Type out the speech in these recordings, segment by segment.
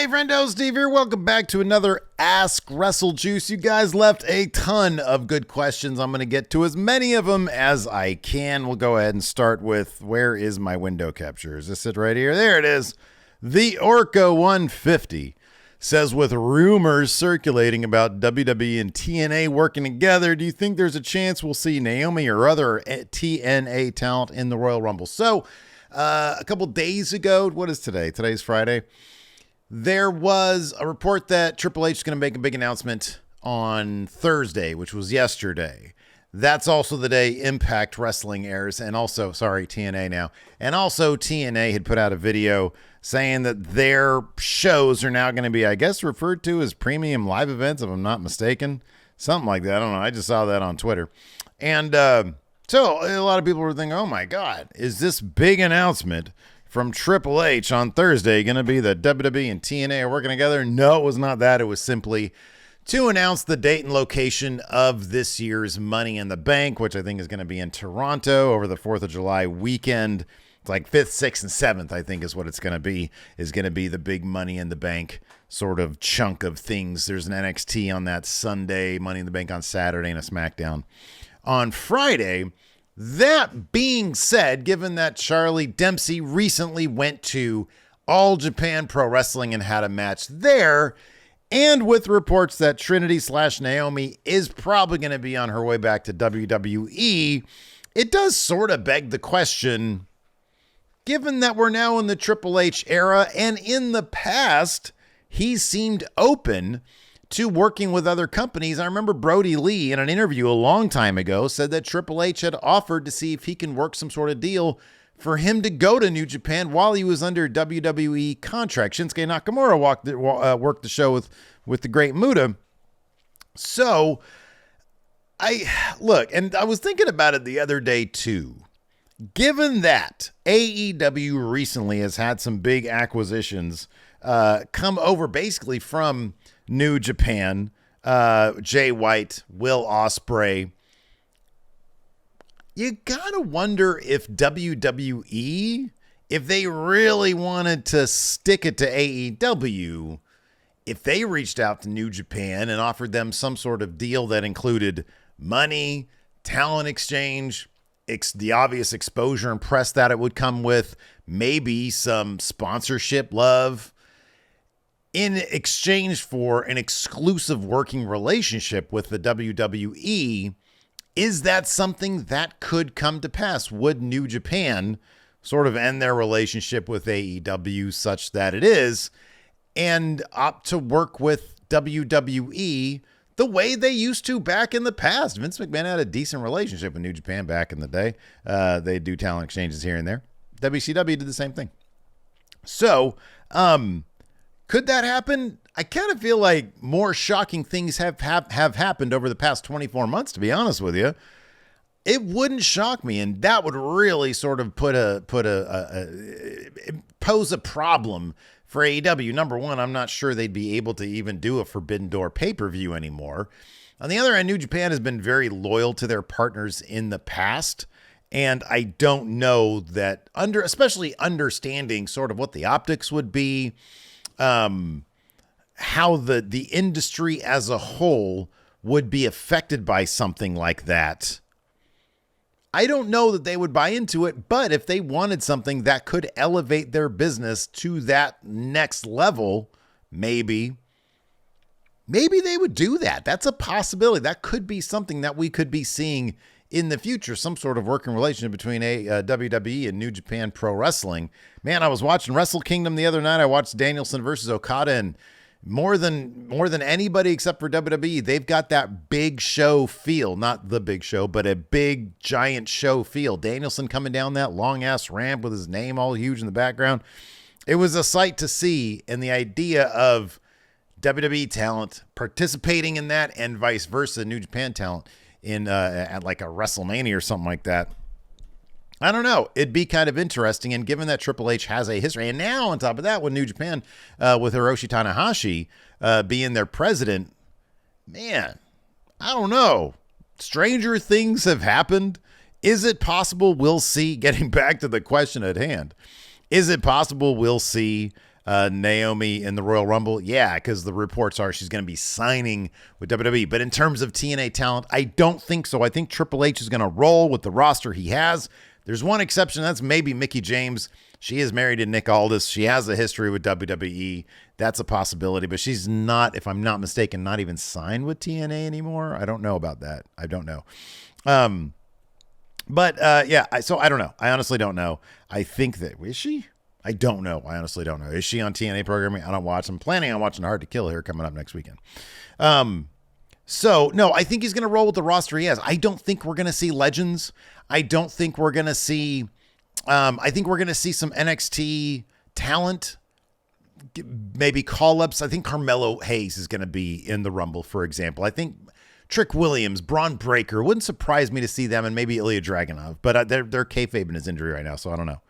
Hey friendo, Steve here. Welcome back to another Ask WrestleJuice. You guys left a ton of good questions. I'm going to get to as many of them as I can. We'll go ahead and start with, where is my window capture? Is this it right here? There it is. The Orca 150 says, with rumors circulating about WWE and TNA working together, do you think there's a chance we'll see Naomi or other TNA talent in the Royal Rumble? So a couple days ago, what is today? Today's Friday. There was a report that Triple H is going to make a big announcement on Thursday, which was yesterday. That's also the day Impact Wrestling airs, and also, TNA now. And also TNA had put out a video saying that their shows are now going to be, I guess, referred to as premium live events, if I'm not mistaken. Something like that. I don't know. I just saw that on Twitter. And so a lot of people were thinking, oh my God, is this big announcement from Triple H on Thursday going to be that WWE and TNA are working together? No, it was not that. It was simply to announce the date and location of this year's Money in the Bank, which I think is going to be in Toronto over the 4th of July weekend. It's like 5th, 6th, and 7th, I think is what it's going to be, is going to be the big Money in the Bank sort of chunk of things. There's an NXT on that Sunday, Money in the Bank on Saturday, and a SmackDown on Friday. That being said, given that Charlie Dempsey recently went to All Japan Pro Wrestling and had a match there, and with reports that Trinity/Naomi is probably going to be on her way back to WWE, it does sort of beg the question, given that we're now in the Triple H era, and in the past, he seemed open to working with other companies. I remember Brody Lee in an interview a long time ago said that Triple H had offered to see if he can work some sort of deal for him to go to New Japan while he was under WWE contract. Shinsuke Nakamura worked the show with the Great Muta. So I was thinking about it the other day too. Given that AEW recently has had some big acquisitions come over basically from New Japan, Jay White, Will Ospreay, you gotta wonder if WWE, if they really wanted to stick it to AEW, if they reached out to New Japan and offered them some sort of deal that included money, talent exchange, the obvious exposure and press that it would come with, maybe some sponsorship love, in exchange for an exclusive working relationship with the WWE, is that something that could come to pass? Would New Japan sort of end their relationship with AEW such that it is, and opt to work with WWE the way they used to back in the past? Vince McMahon had a decent relationship with New Japan back in the day. They do talent exchanges here and there. WCW did the same thing. So, could that happen? I kind of feel like more shocking things have happened over the past 24 months, to be honest with you. It wouldn't shock me, and that would really sort of pose a problem for AEW. Number one, I'm not sure they'd be able to even do a Forbidden Door pay-per-view anymore. On the other hand, New Japan has been very loyal to their partners in the past, and I don't know that, especially understanding sort of what the optics would be, how the industry as a whole would be affected by something like that. I don't know that they would buy into it, but if they wanted something that could elevate their business to that next level, maybe they would do that. That's a possibility. That could be something that we could be seeing in the future, some sort of working relationship between WWE and New Japan Pro Wrestling. Man, I was watching Wrestle Kingdom the other night. I watched Danielson versus Okada, and more than anybody except for WWE, they've got that big show feel. Not the big show, but a big, giant show feel. Danielson coming down that long-ass ramp with his name all huge in the background. It was a sight to see, and the idea of WWE talent participating in that and vice versa, New Japan talent in at like a WrestleMania or something like that. I don't know. It'd be kind of interesting. And given that Triple H has a history, and now on top of that, with New Japan, with Hiroshi Tanahashi being their president, man, I don't know. Stranger things have happened. Is it possible we'll see, getting back to the question at hand, is it possible we'll see Naomi in the Royal Rumble? Yeah, because the reports are she's going to be signing with WWE. But in terms of TNA talent, I don't think so. I think Triple H is going to roll with the roster he has. There's one exception. That's maybe Mickie James. She is married to Nick Aldis. She has a history with WWE. That's a possibility. But she's not, if I'm not mistaken, not even signed with TNA anymore. I don't know about that. I don't know. So I don't know. I honestly don't know. I think that, is she? I don't know. I honestly don't know. Is she on TNA programming? I don't watch. I'm planning on watching Hard to Kill here coming up next weekend. So, no, I think he's going to roll with the roster he has. I don't think we're going to see legends. I don't think we're going to see, I think we're going to see some NXT talent, maybe call-ups. I think Carmelo Hayes is going to be in the Rumble, for example. I think Trick Williams, Braun Breaker, wouldn't surprise me to see them, and maybe Ilya Dragunov, but they're kayfabing his injury right now, so I don't know.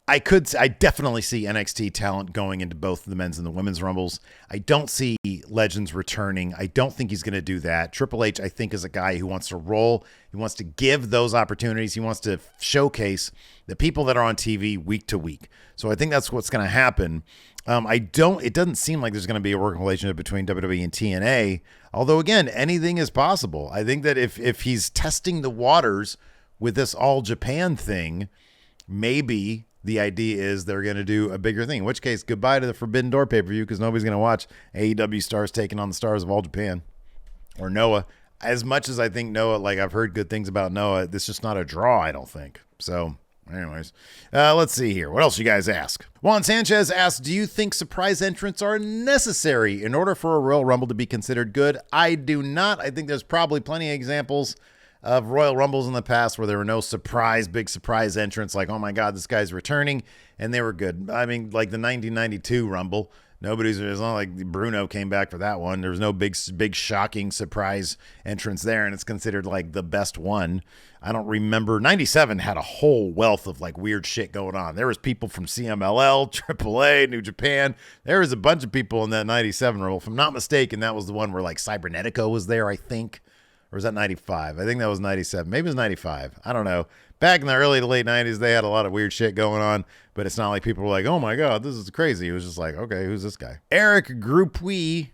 I definitely see NXT talent going into both the men's and the women's rumbles. I don't see legends returning. I don't think he's going to do that. Triple H, I think, is a guy who wants to roll. He wants to give those opportunities. He wants to showcase the people that are on TV week to week. So I think that's what's going to happen. It doesn't seem like there's going to be a working relationship between WWE and TNA. Although, again, anything is possible. I think that if he's testing the waters with this All Japan thing, maybe the idea is they're going to do a bigger thing, in which case, goodbye to the Forbidden Door pay-per-view, because nobody's going to watch AEW stars taking on the stars of All Japan or Noah. As much as I think Noah, like I've heard good things about Noah, this is just not a draw, I don't think. So anyways, let's see here. What else you guys ask? Juan Sanchez asks, do you think surprise entrants are necessary in order for a Royal Rumble to be considered good? I do not. I think there's probably plenty of examples of Royal Rumbles in the past where there were no big surprise entrants like, oh my God, this guy's returning, and they were good. I mean, like the 1992 Rumble, it's not like Bruno came back for that one. There was no big shocking surprise entrance there, and it's considered like the best one. I don't remember. 97 had a whole wealth of like weird shit going on. There was people from CMLL, AAA, New Japan. There was a bunch of people in that 97 Rumble. If I'm not mistaken, that was the one where like Cybernetico was there, I think. Or was that 95? I think that was 97. Maybe it was 95. I don't know. Back in the early to late 90s, they had a lot of weird shit going on, but it's not like people were like, oh my God, this is crazy. It was just like, okay, who's this guy? Eric Gropui.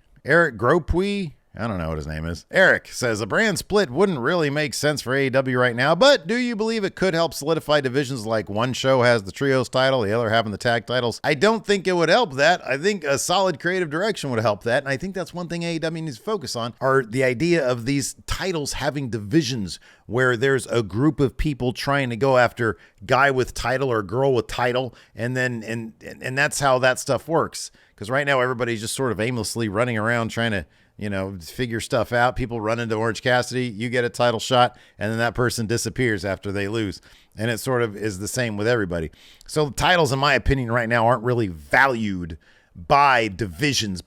I don't know what his name is. Eric says a brand split wouldn't really make sense for AEW right now, but do you believe it could help solidify divisions like one show has the trios title, the other having the tag titles? I don't think it would help that. I think a solid creative direction would help that. And I think that's one thing AEW needs to focus on, are the idea of these titles having divisions where there's a group of people trying to go after guy with title or girl with title. And then, and that's how that stuff works. Because right now everybody's just sort of aimlessly running around trying to, figure stuff out. People run into Orange Cassidy, you get a title shot, and then that person disappears after they lose. And it sort of is the same with everybody. So the titles, in my opinion, right now aren't really valued by divisions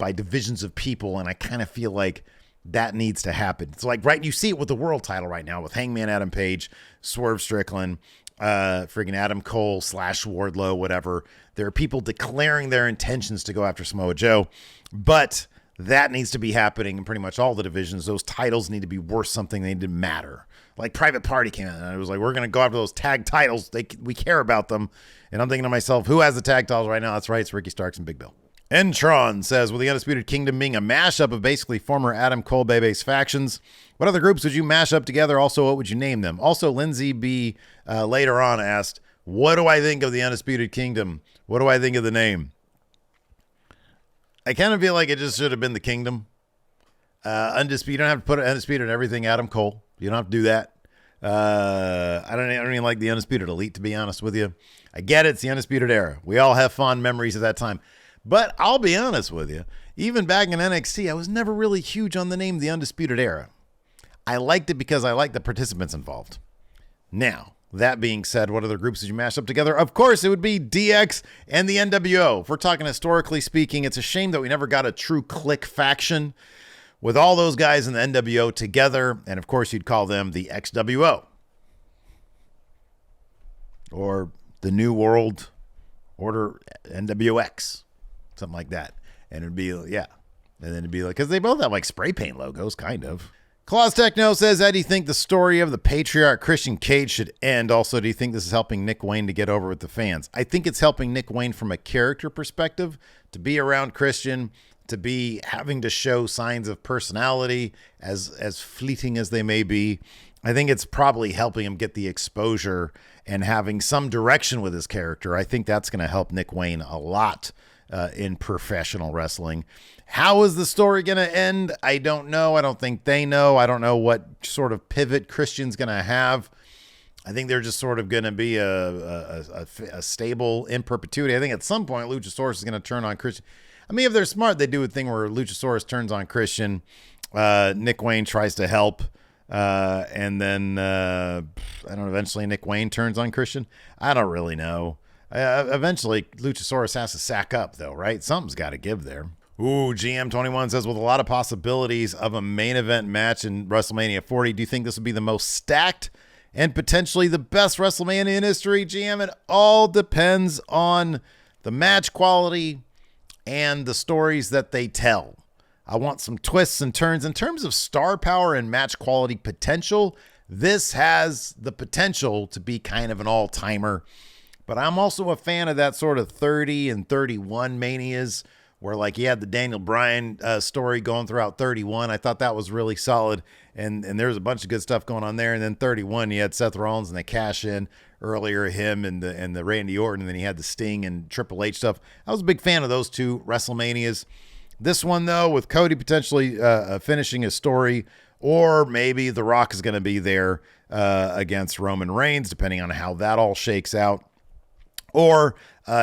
of people. And I kind of feel like that needs to happen. It's like, right, you see it with the world title right now with Hangman Adam Page, Swerve Strickland, friggin' Adam Cole / Wardlow, whatever. There are people declaring their intentions to go after Samoa Joe, but that needs to be happening in pretty much all the divisions. Those titles need to be worth something. They need to matter. Like Private Party came in, and it was like, we're going to go after those tag titles. We care about them. And I'm thinking to myself, who has the tag titles right now? That's right, it's Ricky Starks and Big Bill. Entron says, with the Undisputed Kingdom being a mashup of basically former Adam Cole Bebe's factions, what other groups would you mash up together? Also, what would you name them? Also, Lindsay B. Later on asked, what do I think of the Undisputed Kingdom? What do I think of the name? I kind of feel like it just should have been the Kingdom. Undisputed. You don't have to put Undisputed in everything Adam Cole. You don't have to do that. I don't even like the Undisputed Elite, to be honest with you. I get it. It's the Undisputed Era. We all have fond memories of that time. But I'll be honest with you. Even back in NXT, I was never really huge on the name The Undisputed Era. I liked it because I liked the participants involved. Now, that being said, what other groups did you mash up together? Of course, it would be DX and the NWO. If we're talking historically speaking, it's a shame that we never got a true click faction with all those guys in the NWO together. And of course, you'd call them the XWO. Or the New World Order NWX. Something like that. And it'd be, yeah. And then it'd be like, because they both have like spray paint logos, kind of. Claus Techno says, how do you think the story of the patriarch Christian Cage should end? Also, do you think this is helping Nick Wayne to get over with the fans? I think it's helping Nick Wayne from a character perspective, to be around Christian, to be having to show signs of personality, as fleeting as they may be. I think it's probably helping him get the exposure and having some direction with his character. I think that's going to help Nick Wayne a lot in professional wrestling. How is the story going to end? I don't know. I don't think they know. I don't know what sort of pivot Christian's going to have. I think they're just sort of going to be a stable in perpetuity. I think at some point Luchasaurus is going to turn on Christian. I mean, if they're smart, they do a thing where Luchasaurus turns on Christian. Nick Wayne tries to help. And then, I don't know, eventually Nick Wayne turns on Christian. I don't really know. Eventually Luchasaurus has to sack up though, right? Something's got to give there. Ooh, GM21 says, with a lot of possibilities of a main event match in WrestleMania 40, do you think this would be the most stacked and potentially the best WrestleMania in history? GM, it all depends on the match quality and the stories that they tell. I want some twists and turns. In terms of star power and match quality potential, this has the potential to be kind of an all-timer. But I'm also a fan of that sort of 30 and 31 manias, where like you had the Daniel Bryan story going throughout 31. I thought that was really solid. And there was a bunch of good stuff going on there. And then 31, you had Seth Rollins and the cash in earlier, him and the Randy Orton. And then he had the Sting and Triple H stuff. I was a big fan of those two WrestleManias. This one, though, with Cody potentially finishing his story, or maybe The Rock is going to be there against Roman Reigns, depending on how that all shakes out. Or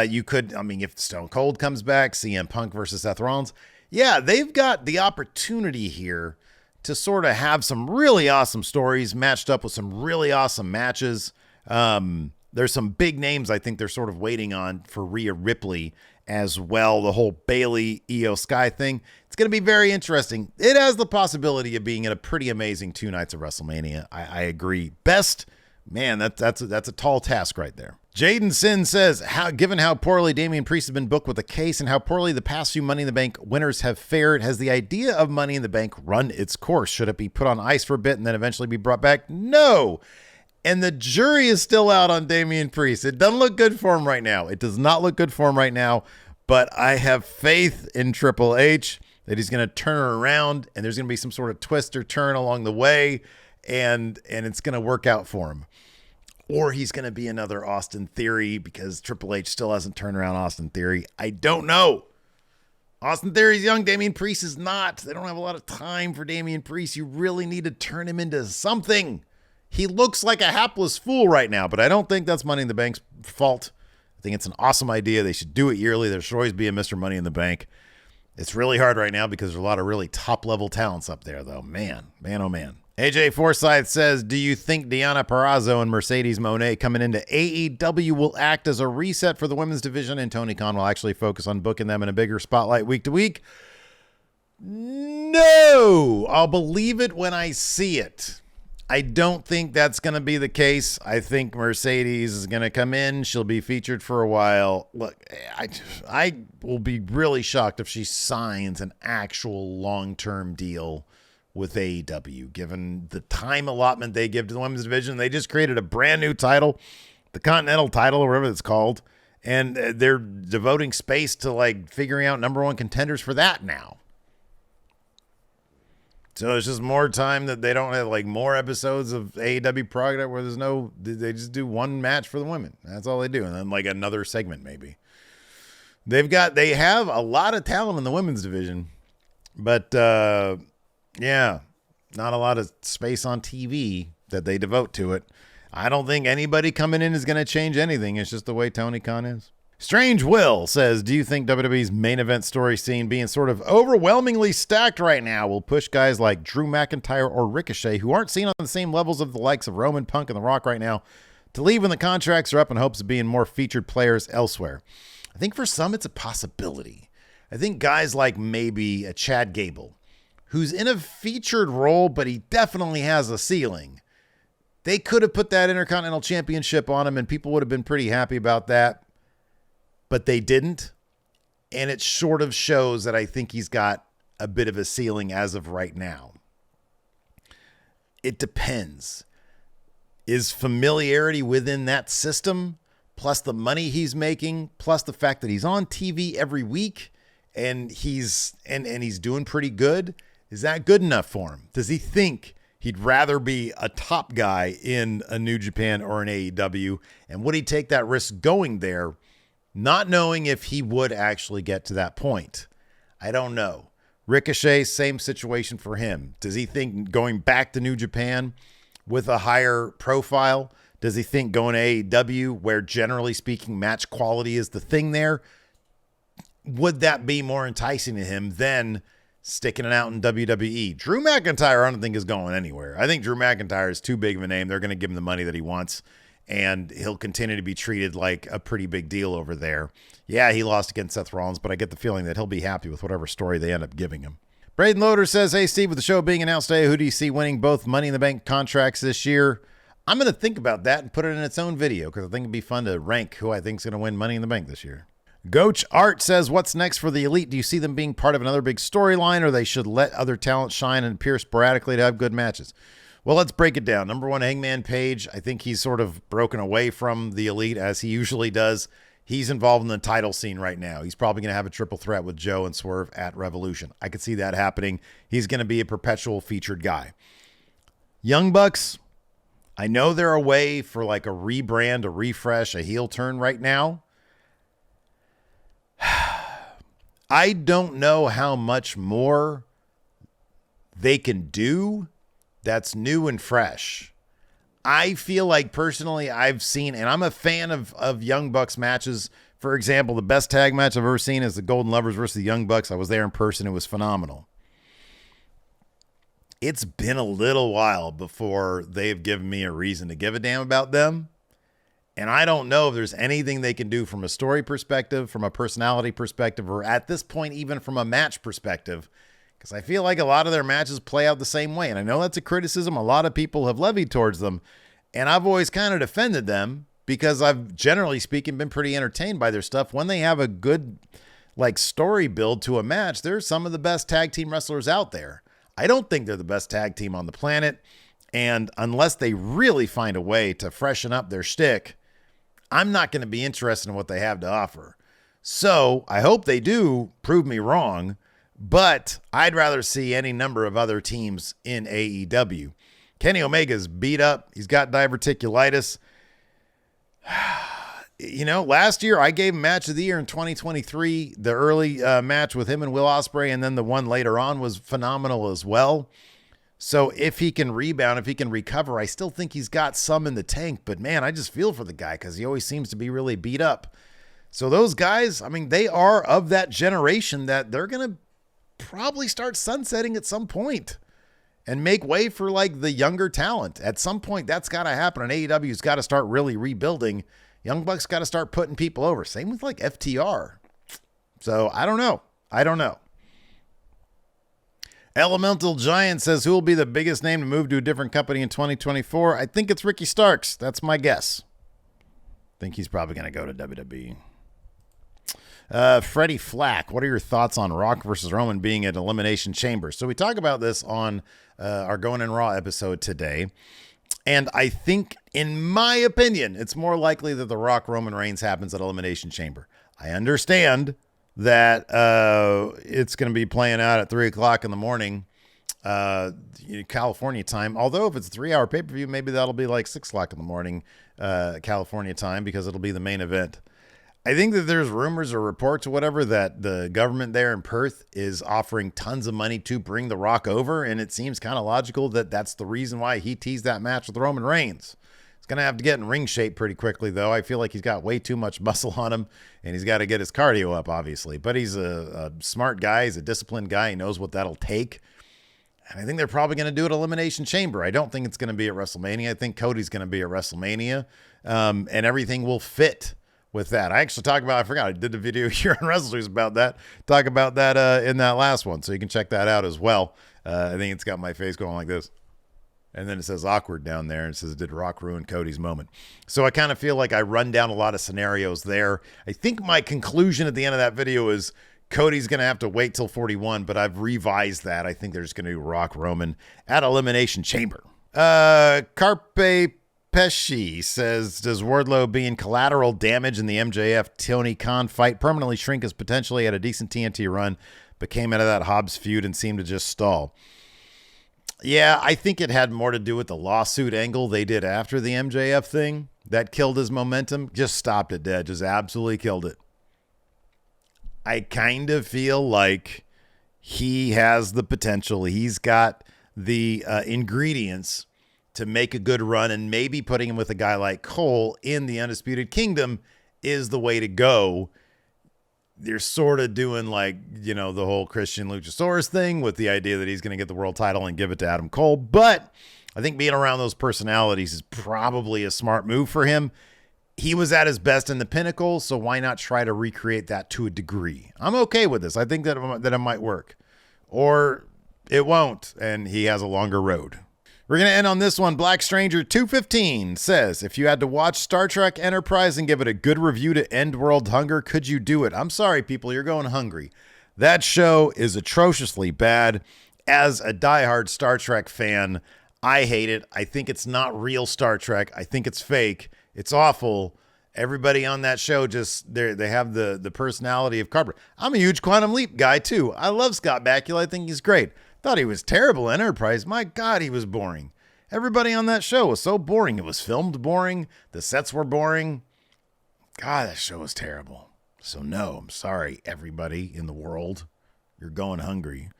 you could, I mean, if Stone Cold comes back, CM Punk versus Seth Rollins. Yeah, they've got the opportunity here to sort of have some really awesome stories matched up with some really awesome matches. There's some big names I think they're sort of waiting on for Rhea Ripley as well. The whole Bayley Io Sky thing. It's going to be very interesting. It has the possibility of being a pretty amazing 2 nights of WrestleMania. I agree. Best, man, that's a tall task right there. Jaden Sin says, given how poorly Damian Priest has been booked with the case and how poorly the past few Money in the Bank winners have fared, has the idea of Money in the Bank run its course? Should it be put on ice for a bit and then eventually be brought back? No. And the jury is still out on Damian Priest. It doesn't look good for him right now. It does not look good for him right now. But I have faith in Triple H that he's going to turn it around and there's going to be some sort of twist or turn along the way, and it's going to work out for him. Or he's going to be another Austin Theory because Triple H still hasn't turned around Austin Theory. I don't know. Austin Theory's young. Damian Priest is not. They don't have a lot of time for Damian Priest. You really need to turn him into something. He looks like a hapless fool right now, but I don't think that's Money in the Bank's fault. I think it's an awesome idea. They should do it yearly. There should always be a Mr. Money in the Bank. It's really hard right now because there's a lot of really top-level talents up there, though. Man, oh man. AJ Forsyth says, do you think Deonna Purrazzo and Mercedes Moné coming into AEW will act as a reset for the women's division, and Tony Khan will actually focus on booking them in a bigger spotlight week to week? No! I'll believe it when I see it. I don't think that's going to be the case. I think Mercedes is going to come in. She'll be featured for a while. Look, I will be really shocked if she signs an actual long-term deal with AEW, given the time allotment they give to the women's division. They just created a brand new title, the Continental title, or whatever it's called, and they're devoting space to like figuring out number one contenders for that now. So it's just more time that they don't have like more episodes of AEW product where they just do one match for the women. That's all they do. And then like another segment, maybe. They have a lot of talent in the women's division, but yeah, not a lot of space on TV that they devote to it. I don't think anybody coming in is going to change anything. It's just the way Tony Khan is. Strange Will says, do you think WWE's main event story scene being sort of overwhelmingly stacked right now will push guys like Drew McIntyre or Ricochet, who aren't seen on the same levels of the likes of Roman, Punk, and The Rock right now, to leave when the contracts are up in hopes of being more featured players elsewhere? I think for some it's a possibility. I think guys like maybe a Chad Gable, who's in a featured role, but he definitely has a ceiling. They could have put that Intercontinental Championship on him and people would have been pretty happy about that. But they didn't, and it sort of shows that I think he's got a bit of a ceiling as of right now. it depends. Is familiarity within that system, plus the money he's making, plus the fact that he's on TV every week and he's doing pretty good, is that good enough for him? Does he think he'd rather be a top guy in a New Japan or an AEW? And would he take that risk going there, not knowing if he would actually get to that point? I don't know. Ricochet, same situation for him. Does he think going back to New Japan with a higher profile, does he think going to AEW, where generally speaking match quality is the thing there, would that be more enticing to him than sticking it out in WWE? Drew McIntyre, I don't think is going anywhere. I think Drew McIntyre is too big of a name. They're going to give him the money that he wants, and he'll continue to be treated like a pretty big deal over there. Yeah, he lost against Seth Rollins, but I get the feeling that he'll be happy with whatever story they end up giving him. Braden Loader says, hey, Steve, with the show being announced today, who do you see winning both Money in the Bank contracts this year? I'm going to think about that and put it in its own video because I think it'd be fun to rank who I think is going to win Money in the Bank this year. Goach Art says, what's next for the Elite? Do you see them being part of another big storyline, or they should let other talent shine and appear sporadically to have good matches? Well, let's break it down. Number one, Hangman Page. I think he's sort of broken away from the Elite as he usually does. He's involved in the title scene right now. He's probably going to have a triple threat with Joe and Swerve at Revolution. I could see that happening. He's going to be a perpetual featured guy. Young Bucks, I know they're away for like a rebrand, a refresh, a heel turn right now. I don't know how much more they can do that's new and fresh. I feel like personally I've seen, and I'm a fan of Young Bucks matches. For example, the best tag match I've ever seen is the Golden Lovers versus the Young Bucks. I was there in person. It was phenomenal. It's been a little while before they've given me a reason to give a damn about them. And I don't know if there's anything they can do from a story perspective, from a personality perspective, or at this point, even from a match perspective, because I feel like a lot of their matches play out the same way. And I know that's a criticism a lot of people have levied towards them. And I've always kind of defended them because I've, generally speaking, been pretty entertained by their stuff. When they have a good like story build to a match, they're some of the best tag team wrestlers out there. I don't think they're the best tag team on the planet. And unless they really find a way to freshen up their shtick, I'm not going to be interested in what they have to offer. So I hope they do prove me wrong, but I'd rather see any number of other teams in AEW. Kenny Omega's beat up. He's got diverticulitis. You know, last year I gave him match of the year in 2023. The early match with him and Will Ospreay, and then the one later on was phenomenal as well. So if he can rebound, if he can recover, I still think he's got some in the tank. But man, I just feel for the guy because he always seems to be really beat up. So those guys, I mean, they are of that generation that they're going to probably start sunsetting at some point and make way for like the younger talent. At some point, that's got to happen. And AEW's got to start really rebuilding. Young Bucks got to start putting people over. Same with like FTR. So I don't know. Elemental Giant says, who will be the biggest name to move to a different company in 2024? I think it's Ricky Starks. That's my guess. I think he's probably going to go to WWE. Freddie Flack, what are your thoughts on Rock versus Roman being at Elimination Chamber? So we talk about this on our Going in Raw episode today. And I think, in my opinion, it's more likely that the Rock Roman Reigns happens at Elimination Chamber. I understand that it's going to be playing out at 3 o'clock in the morning, California time. Although if it's a 3-hour pay-per-view, maybe that'll be like 6 o'clock in the morning, California time, because it'll be the main event. I think that there's rumors or reports or whatever that the government there in Perth is offering tons of money to bring The Rock over. And it seems kind of logical that that's the reason why he teased that match with Roman Reigns. He's going to have to get in ring shape pretty quickly, though. I feel like he's got way too much muscle on him, and he's got to get his cardio up, obviously. But he's a smart guy. He's a disciplined guy. He knows what that'll take. And I think they're probably going to do it at Elimination Chamber. I don't think it's going to be at WrestleMania. I think Cody's going to be at WrestleMania, and everything will fit with that. I actually talked about, I forgot, I did the video here on WrestleJuice about that. Talk about that in that last one, so you can check that out as well. I think it's got my face going like this. And then it says awkward down there, and it says, did Rock ruin Cody's moment? So I kind of feel like I run down a lot of scenarios there. I think my conclusion at the end of that video is Cody's going to have to wait till 41, but I've revised that. I think they're just going to do Rock Roman at Elimination Chamber. Carpe Pesci says, does Wardlow being collateral damage in the MJF Tony Khan fight permanently shrink his potentially had a decent TNT run, but came out of that Hobbs feud and seemed to just stall? Yeah, I think it had more to do with the lawsuit angle they did after the MJF thing. That killed his momentum. Just stopped it dead. Just absolutely killed it. I kind of feel like he has the potential. He's got the ingredients to make a good run, and maybe putting him with a guy like Cole in the Undisputed Kingdom is the way to go. They're sort of doing like, the whole Christian Luchasaurus thing with the idea that he's going to get the world title and give it to Adam Cole. But I think being around those personalities is probably a smart move for him. He was at his best in the Pinnacle, so why not try to recreate that to a degree? I'm okay with this. I think that it might work. Or it won't, and he has a longer road. We're going to end on this one. Black Stranger 215 says, if you had to watch Star Trek Enterprise and give it a good review to end world hunger, could you do it? I'm sorry, people, you're going hungry. That show is atrociously bad. As a diehard Star Trek fan, I hate it. I think it's not real Star Trek. I think it's fake. It's awful. Everybody on that show they have the personality of Carpenter. I'm a huge Quantum Leap guy too. I love Scott Bakula. I think he's great. Thought he was terrible in Enterprise. My God, he was boring. Everybody on that show was so boring. It was filmed boring. The sets were boring. God, that show was terrible. So no, I'm sorry, everybody in the world. You're going hungry.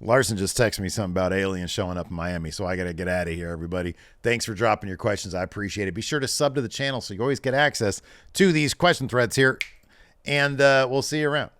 Larson just texted me something about aliens showing up in Miami, so I got to get out of here, everybody. Thanks for dropping your questions. I appreciate it. Be sure to sub to the channel so you always get access to these question threads here, and we'll see you around.